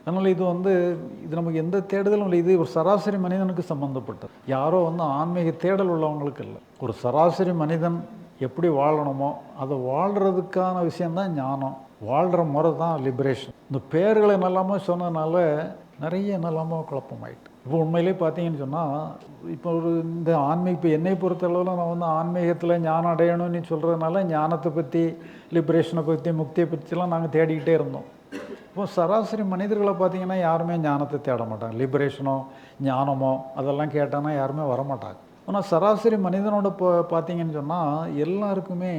அதனால் இது நமக்கு எந்த தேடுதலும் இல்லை. இது ஒரு சராசரி மனிதனுக்கு சம்மந்தப்பட்டது. யாரோ ஆன்மீக தேடல் உள்ளவங்களுக்கு இல்லை. ஒரு சராசரி மனிதன் எப்படி வாழணுமோ அதை வாழ்கிறதுக்கான விஷயந்தான் ஞானம். வாழ்கிற முறை தான் லிபரேஷன். இந்த பேர்களை என்னெல்லாமோ சொன்னதுனால நிறைய என்னெல்லாமோ குழப்பமாயிட்டு. இப்போ உண்மையிலே பார்த்தீங்கன்னு சொன்னால், இப்போ இந்த இப்போ என்னை பொறுத்தளவில் நான் ஆன்மீகத்தில் ஞானம் அடையணும்னு சொல்கிறதுனால ஞானத்தை பற்றி, லிபரேஷனை பற்றி, முக்தியை பற்றிலாம் நாங்கள் தேடிக்கிட்டே இருந்தோம். இப்போ சராசரி மனிதர்களை பார்த்தீங்கன்னா யாருமே ஞானத்தை தேட மாட்டாங்க. லிபரேஷனோ ஞானமோ அதெல்லாம் கேட்டாங்கன்னா யாருமே வரமாட்டாங்க. ஆனால் சராசரி மனிதனோட பார்த்தீங்கன்னு சொன்னால் எல்லாருக்குமே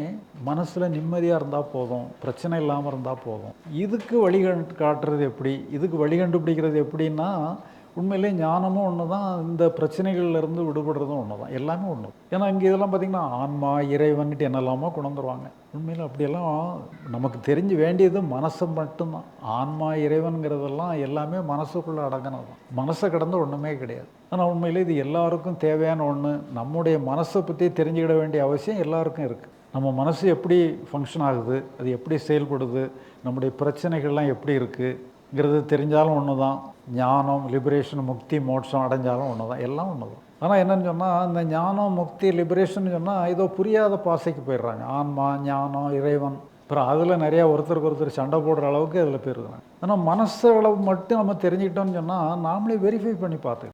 மனசில் நிம்மதியாக இருந்தால் போதும், பிரச்சனை இல்லாமல் இருந்தால் போதும். இதுக்கு காட்டுறது எப்படி, இதுக்கு வழி கண்டுபிடிக்கிறது எப்படின்னா, உண்மையிலே ஞானமும் ஒன்று தான், இந்த பிரச்சனைகள்லேருந்து விடுபடுறதும் ஒன்று தான், எல்லாமே ஒன்று. ஏன்னா இங்கே இதெல்லாம் பார்த்திங்கன்னா ஆன்மா, இறைவன்ட்டு என்னெல்லாமோ கொண்டு வந்துடுவாங்க. உண்மையில் அப்படியெல்லாம் நமக்கு தெரிஞ்சு வேண்டியது மனசை மட்டும்தான். ஆன்மா, இறைவன்கிறதெல்லாம் எல்லாமே மனசுக்குள்ளே அடங்கினது தான். மனசை கடந்து ஒன்றுமே கிடையாது. ஆனால் உண்மையிலே இது எல்லாருக்கும் தேவையான ஒன்று. நம்முடைய மனசை பற்றி தெரிஞ்சுக்கிட வேண்டிய அவசியம் எல்லாருக்கும் இருக்குது. நம்ம மனசு எப்படி ஃபங்க்ஷன் ஆகுது, அது எப்படி செயல்படுது, நம்முடைய பிரச்சனைகள்லாம் எப்படி இருக்குங்கிறது தெரிஞ்சாலும் ஒன்று தான். ஞானம், லிபரேஷன், முக்தி, மோட்சம் அடைஞ்சாலும் ஒன்று தான், எல்லாம் ஒன்று தான். ஆனால் என்னென்னு சொன்னால், இந்த ஞானம், முக்தி, லிபரேஷன் சொன்னால் ஏதோ புரியாத பாசைக்கு போயிடுறாங்க. ஆன்மா, ஞானம், இறைவன், அப்புறம் அதில் நிறையா ஒருத்தருக்கு ஒருத்தர் சண்டை போடுற அளவுக்கு அதில் போயிருக்கிறாங்க. ஆனால் மனசளவு மட்டும் நம்ம தெரிஞ்சுக்கிட்டோம்னு சொன்னால் நாமளே வெரிஃபை பண்ணி பார்த்துக்கலாம்.